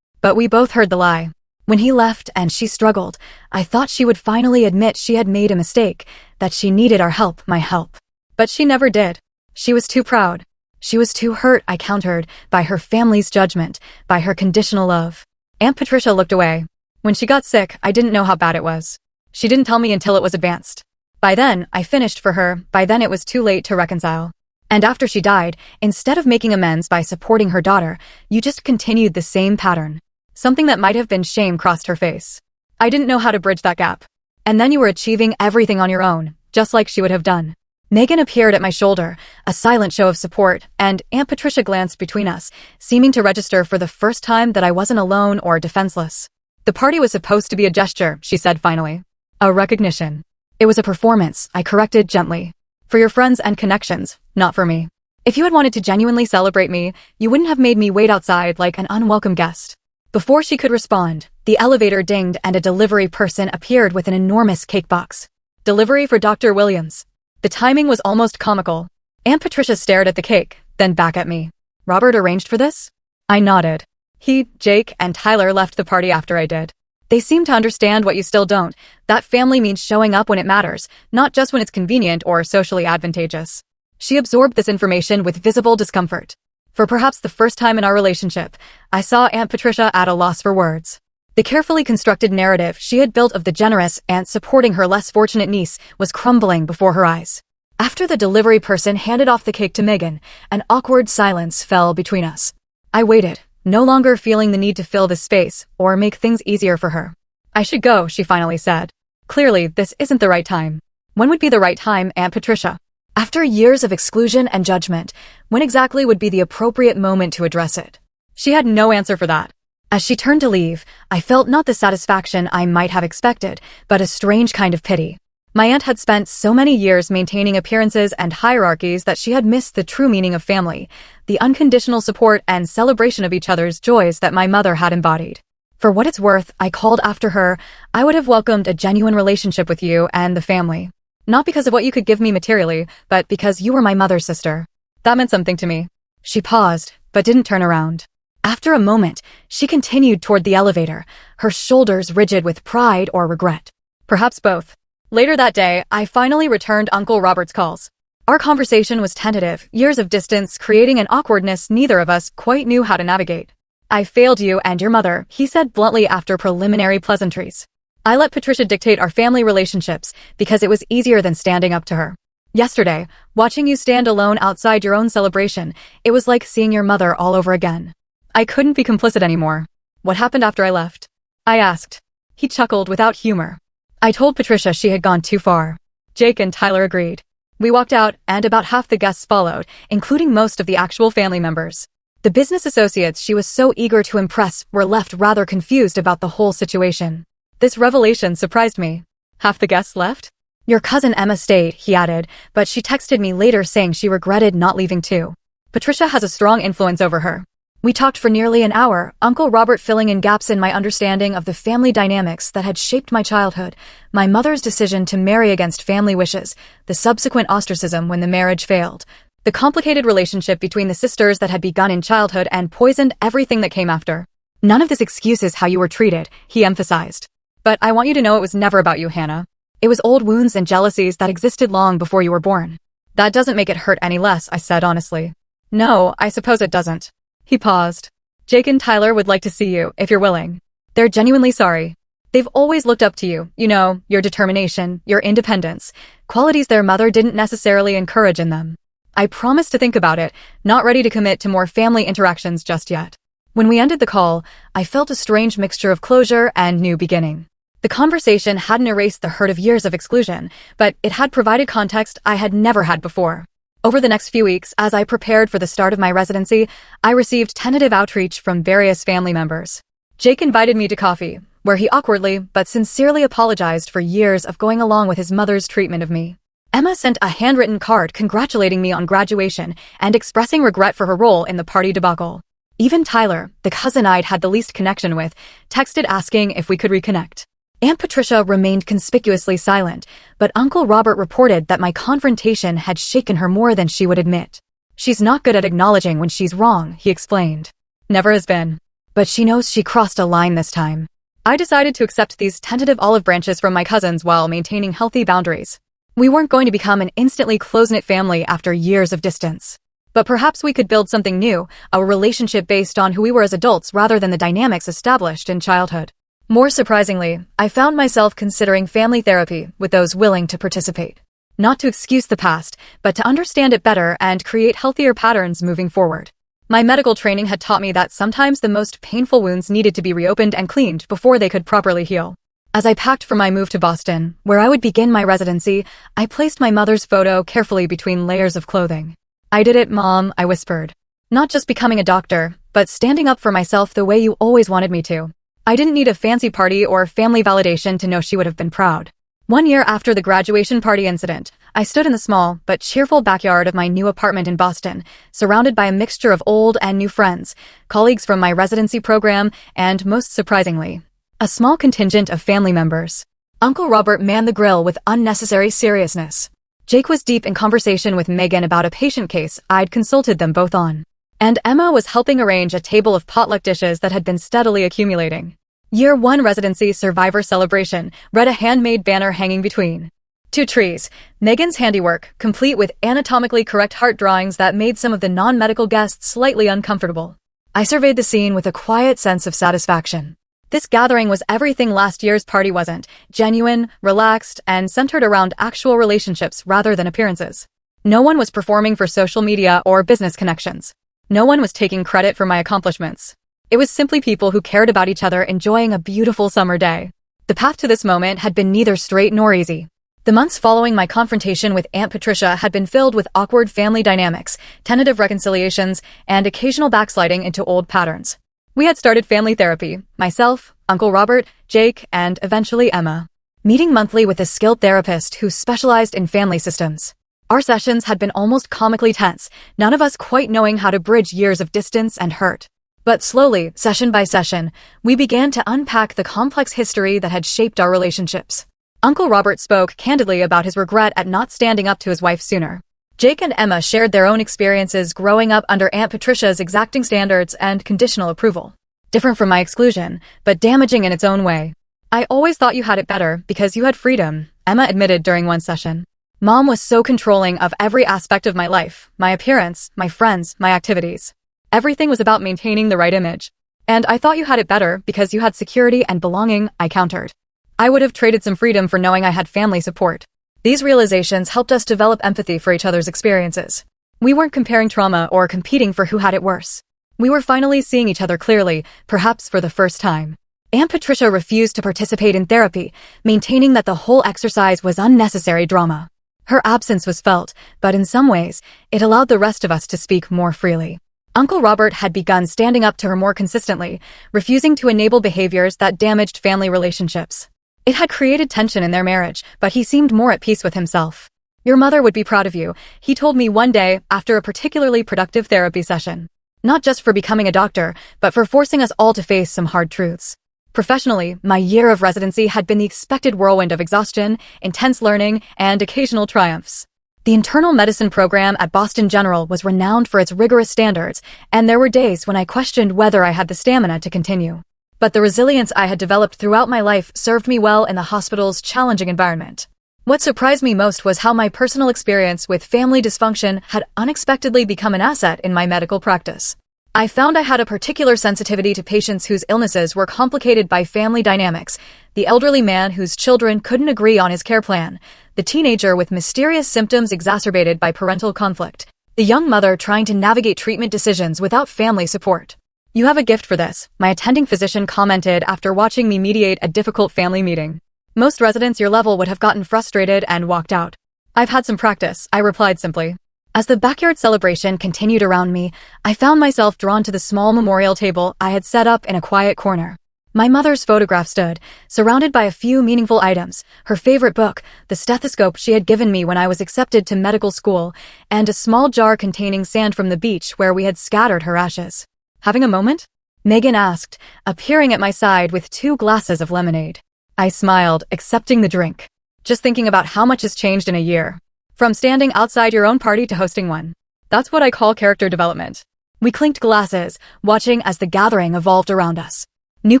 But we both heard the lie. When he left and she struggled, I thought she would finally admit she had made a mistake, that she needed our help, my help. But she never did. She was too proud. She was too hurt, I countered, by her family's judgment, by her conditional love. Aunt Patricia looked away. When she got sick, I didn't know how bad it was. She didn't tell me until it was advanced. By then, I finished for her, by then it was too late to reconcile. And after she died, instead of making amends by supporting her daughter, you just continued the same pattern. Something that might have been shame crossed her face. I didn't know how to bridge that gap. And then you were achieving everything on your own, just like she would have done. Megan appeared at my shoulder, a silent show of support, and Aunt Patricia glanced between us, seeming to register for the first time that I wasn't alone or defenseless. The party was supposed to be a gesture, she said finally. A recognition. It was a performance, I corrected gently. For your friends and connections, not for me. If you had wanted to genuinely celebrate me, you wouldn't have made me wait outside like an unwelcome guest. Before she could respond, the elevator dinged and a delivery person appeared with an enormous cake box. Delivery for Dr. Williams. The timing was almost comical. Aunt Patricia stared at the cake, then back at me. Robert arranged for this? I nodded. He, Jake, and Tyler left the party after I did. They seem to understand what you still don't. That family means showing up when it matters, not just when it's convenient or socially advantageous. She absorbed this information with visible discomfort. For perhaps the first time in our relationship, I saw Aunt Patricia at a loss for words. The carefully constructed narrative she had built of the generous aunt supporting her less fortunate niece was crumbling before her eyes. After the delivery person handed off the cake to Megan, an awkward silence fell between us. I waited, no longer feeling the need to fill this space or make things easier for her. I should go, she finally said. Clearly, this isn't the right time. When would be the right time, Aunt Patricia? After years of exclusion and judgment, when exactly would be the appropriate moment to address it? She had no answer for that. As she turned to leave, I felt not the satisfaction I might have expected, but a strange kind of pity. My aunt had spent so many years maintaining appearances and hierarchies that she had missed the true meaning of family, the unconditional support and celebration of each other's joys that my mother had embodied. For what it's worth, I called after her. I would have welcomed a genuine relationship with you and the family. Not because of what you could give me materially, but because you were my mother's sister. That meant something to me. She paused, but didn't turn around. After a moment, she continued toward the elevator, her shoulders rigid with pride or regret. Perhaps both. Later that day, I finally returned Uncle Robert's calls. Our conversation was tentative, years of distance creating an awkwardness neither of us quite knew how to navigate. I failed you and your mother, he said bluntly after preliminary pleasantries. I let Patricia dictate our family relationships because it was easier than standing up to her. Yesterday, watching you stand alone outside your own celebration, it was like seeing your mother all over again. I couldn't be complicit anymore. What happened after I left? I asked. He chuckled without humor. I told Patricia she had gone too far. Jake and Tyler agreed. We walked out, and about half the guests followed, including most of the actual family members. The business associates she was so eager to impress were left rather confused about the whole situation. This revelation surprised me. Half the guests left? Your cousin Emma stayed, he added, but she texted me later saying she regretted not leaving too. Patricia has a strong influence over her. We talked for nearly an hour, Uncle Robert filling in gaps in my understanding of the family dynamics that had shaped my childhood, my mother's decision to marry against family wishes, the subsequent ostracism when the marriage failed, the complicated relationship between the sisters that had begun in childhood and poisoned everything that came after. None of this excuses how you were treated, he emphasized. But I want you to know it was never about you, Hannah. It was old wounds and jealousies that existed long before you were born. That doesn't make it hurt any less, I said honestly. No, I suppose it doesn't. He paused. Jake and Tyler would like to see you, if you're willing. They're genuinely sorry. They've always looked up to you, your determination, your independence, qualities their mother didn't necessarily encourage in them. I promised to think about it, not ready to commit to more family interactions just yet. When we ended the call, I felt a strange mixture of closure and new beginning. The conversation hadn't erased the hurt of years of exclusion, but it had provided context I had never had before. Over the next few weeks, as I prepared for the start of my residency, I received tentative outreach from various family members. Jake invited me to coffee, where he awkwardly but sincerely apologized for years of going along with his mother's treatment of me. Emma sent a handwritten card congratulating me on graduation and expressing regret for her role in the party debacle. Even Tyler, the cousin I'd had the least connection with, texted asking if we could reconnect. Aunt Patricia remained conspicuously silent, but Uncle Robert reported that my confrontation had shaken her more than she would admit. She's not good at acknowledging when she's wrong, he explained. Never has been. But she knows she crossed a line this time. I decided to accept these tentative olive branches from my cousins while maintaining healthy boundaries. We weren't going to become an instantly close-knit family after years of distance. But perhaps we could build something new, a relationship based on who we were as adults rather than the dynamics established in childhood. More surprisingly, I found myself considering family therapy with those willing to participate. Not to excuse the past, but to understand it better and create healthier patterns moving forward. My medical training had taught me that sometimes the most painful wounds needed to be reopened and cleaned before they could properly heal. As I packed for my move to Boston, where I would begin my residency, I placed my mother's photo carefully between layers of clothing. I did it, Mom, I whispered. Not just becoming a doctor, but standing up for myself the way you always wanted me to. I didn't need a fancy party or family validation to know she would have been proud. 1 year after the graduation party incident, I stood in the small but cheerful backyard of my new apartment in Boston, surrounded by a mixture of old and new friends, colleagues from my residency program, and, most surprisingly, a small contingent of family members. Uncle Robert manned the grill with unnecessary seriousness. Jake was deep in conversation with Megan about a patient case I'd consulted them both on. And Emma was helping arrange a table of potluck dishes that had been steadily accumulating. Year 1 residency survivor celebration read a handmade banner hanging between 2 trees, Megan's handiwork, complete with anatomically correct heart drawings that made some of the non-medical guests slightly uncomfortable. I surveyed the scene with a quiet sense of satisfaction. This gathering was everything last year's party wasn't: genuine, relaxed, and centered around actual relationships rather than appearances. No one was performing for social media or business connections. No one was taking credit for my accomplishments. It was simply people who cared about each other enjoying a beautiful summer day. The path to this moment had been neither straight nor easy. The months following my confrontation with Aunt Patricia had been filled with awkward family dynamics, tentative reconciliations, and occasional backsliding into old patterns. We had started family therapy, myself, Uncle Robert, Jake, and eventually Emma. Meeting monthly with a skilled therapist who specialized in family systems. Our sessions had been almost comically tense, none of us quite knowing how to bridge years of distance and hurt. But slowly, session by session, we began to unpack the complex history that had shaped our relationships. Uncle Robert spoke candidly about his regret at not standing up to his wife sooner. Jake and Emma shared their own experiences growing up under Aunt Patricia's exacting standards and conditional approval. Different from my exclusion, but damaging in its own way. "I always thought you had it better because you had freedom," Emma admitted during one session. "Mom was so controlling of every aspect of my life, my appearance, my friends, my activities. Everything was about maintaining the right image. And I thought you had it better because you had security and belonging," I countered. "I would have traded some freedom for knowing I had family support." These realizations helped us develop empathy for each other's experiences. We weren't comparing trauma or competing for who had it worse. We were finally seeing each other clearly, perhaps for the first time. Aunt Patricia refused to participate in therapy, maintaining that the whole exercise was unnecessary drama. Her absence was felt, but in some ways, it allowed the rest of us to speak more freely. Uncle Robert had begun standing up to her more consistently, refusing to enable behaviors that damaged family relationships. It had created tension in their marriage, but he seemed more at peace with himself. "Your mother would be proud of you," he told me one day after a particularly productive therapy session. Not just for becoming a doctor, but for forcing us all to face some hard truths. Professionally, my year of residency had been the expected whirlwind of exhaustion, intense learning, and occasional triumphs. The internal medicine program at Boston General was renowned for its rigorous standards, and there were days when I questioned whether I had the stamina to continue. But the resilience I had developed throughout my life served me well in the hospital's challenging environment. What surprised me most was how my personal experience with family dysfunction had unexpectedly become an asset in my medical practice. I found I had a particular sensitivity to patients whose illnesses were complicated by family dynamics: the elderly man whose children couldn't agree on his care plan, the teenager with mysterious symptoms exacerbated by parental conflict, the young mother trying to navigate treatment decisions without family support. "You have a gift for this," my attending physician commented after watching me mediate a difficult family meeting. "Most residents your level would have gotten frustrated and walked out." "I've had some practice," I replied simply. As the backyard celebration continued around me, I found myself drawn to the small memorial table I had set up in a quiet corner. My mother's photograph stood, surrounded by a few meaningful items: her favorite book, the stethoscope she had given me when I was accepted to medical school, and a small jar containing sand from the beach where we had scattered her ashes. "Having a moment?" Megan asked, appearing at my side with 2 glasses of lemonade. I smiled, accepting the drink. "Just thinking about how much has changed in a year. From standing outside your own party to hosting one. That's what I call character development." We clinked glasses, watching as the gathering evolved around us. New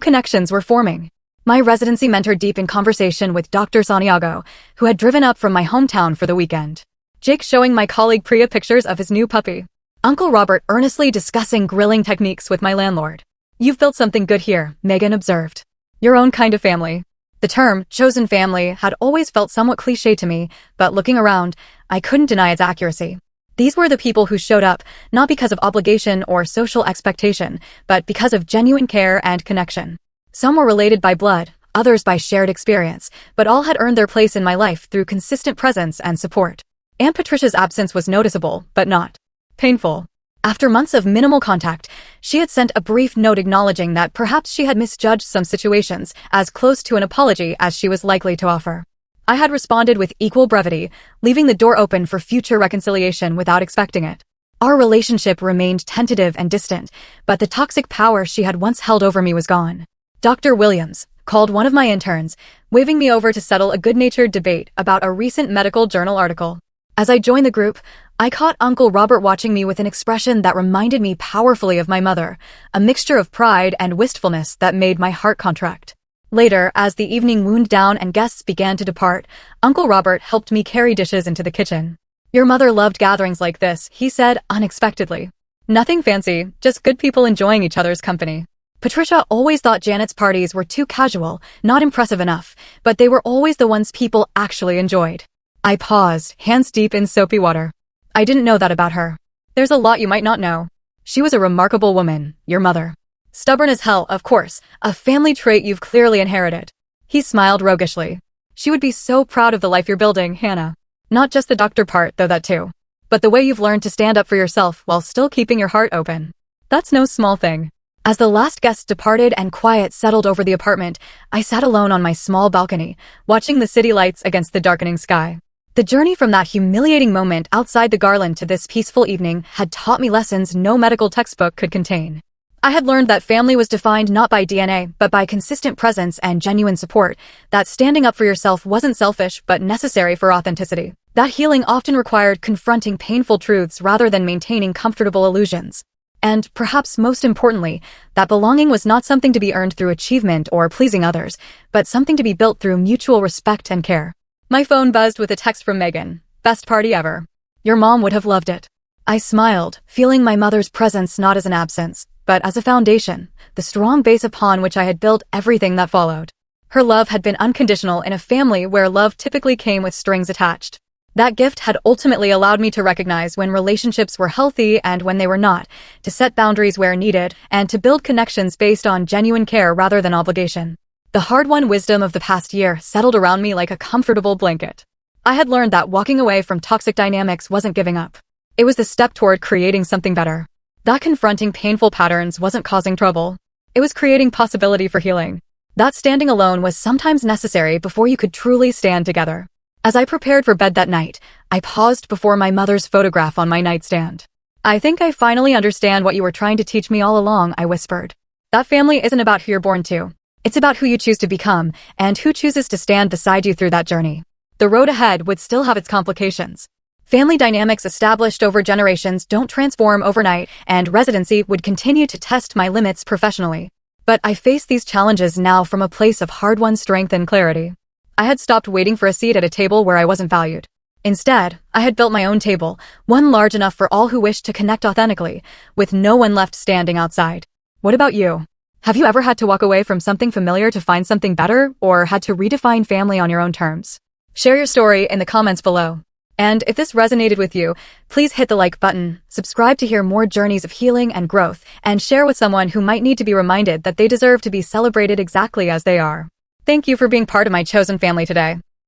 connections were forming. My residency mentor deep in conversation with Dr. Santiago, who had driven up from my hometown for the weekend. Jake showing my colleague Priya pictures of his new puppy. Uncle Robert earnestly discussing grilling techniques with my landlord. "You've built something good here," Megan observed. "Your own kind of family." The term, chosen family, had always felt somewhat cliché to me, but looking around, I couldn't deny its accuracy. These were the people who showed up, not because of obligation or social expectation, but because of genuine care and connection. Some were related by blood, others by shared experience, but all had earned their place in my life through consistent presence and support. Aunt Patricia's absence was noticeable, but not painful. After months of minimal contact, she had sent a brief note acknowledging that perhaps she had misjudged some situations, as close to an apology as she was likely to offer. I had responded with equal brevity, leaving the door open for future reconciliation without expecting it. Our relationship remained tentative and distant, but the toxic power she had once held over me was gone. Dr. Williams called one of my interns, waving me over to settle a good-natured debate about a recent medical journal article. As I joined the group, I caught Uncle Robert watching me with an expression that reminded me powerfully of my mother, a mixture of pride and wistfulness that made my heart contract. Later, as the evening wound down and guests began to depart, Uncle Robert helped me carry dishes into the kitchen. "Your mother loved gatherings like this," he said unexpectedly. "Nothing fancy, just good people enjoying each other's company." Patricia always thought Janet's parties were too casual, not impressive enough, but they were always the ones people actually enjoyed. I paused, hands deep in soapy water. I didn't know that about her. There's a lot you might not know. She was a remarkable woman, your mother. Stubborn as hell, of course, a family trait you've clearly inherited. He smiled roguishly. She would be so proud of the life you're building, Hannah. Not just the doctor part, though that too. But the way you've learned to stand up for yourself while still keeping your heart open. That's no small thing. As the last guests departed and quiet settled over the apartment, I sat alone on my small balcony, watching the city lights against the darkening sky. The journey from that humiliating moment outside the Garland to this peaceful evening had taught me lessons no medical textbook could contain. I had learned that family was defined not by DNA, but by consistent presence and genuine support, that standing up for yourself wasn't selfish but necessary for authenticity. That healing often required confronting painful truths rather than maintaining comfortable illusions. And, perhaps most importantly, that belonging was not something to be earned through achievement or pleasing others, but something to be built through mutual respect and care. My phone buzzed with a text from Megan. "Best party ever. Your mom would have loved it." I smiled, feeling my mother's presence not as an absence, but as a foundation, the strong base upon which I had built everything that followed. Her love had been unconditional in a family where love typically came with strings attached. That gift had ultimately allowed me to recognize when relationships were healthy and when they were not, to set boundaries where needed, and to build connections based on genuine care rather than obligation. The hard-won wisdom of the past year settled around me like a comfortable blanket. I had learned that walking away from toxic dynamics wasn't giving up. It was the step toward creating something better. That confronting painful patterns wasn't causing trouble. It was creating possibility for healing. That standing alone was sometimes necessary before you could truly stand together. As I prepared for bed that night, I paused before my mother's photograph on my nightstand. "I think I finally understand what you were trying to teach me all along," I whispered. "That family isn't about who you're born to. It's about who you choose to become, and who chooses to stand beside you through that journey." The road ahead would still have its complications. Family dynamics established over generations don't transform overnight, and residency would continue to test my limits professionally. But I face these challenges now from a place of hard-won strength and clarity. I had stopped waiting for a seat at a table where I wasn't valued. Instead, I had built my own table, one large enough for all who wished to connect authentically, with no one left standing outside. What about you? Have you ever had to walk away from something familiar to find something better, or had to redefine family on your own terms? Share your story in the comments below. And if this resonated with you, please hit the like button, subscribe to hear more journeys of healing and growth, and share with someone who might need to be reminded that they deserve to be celebrated exactly as they are. Thank you for being part of my chosen family today.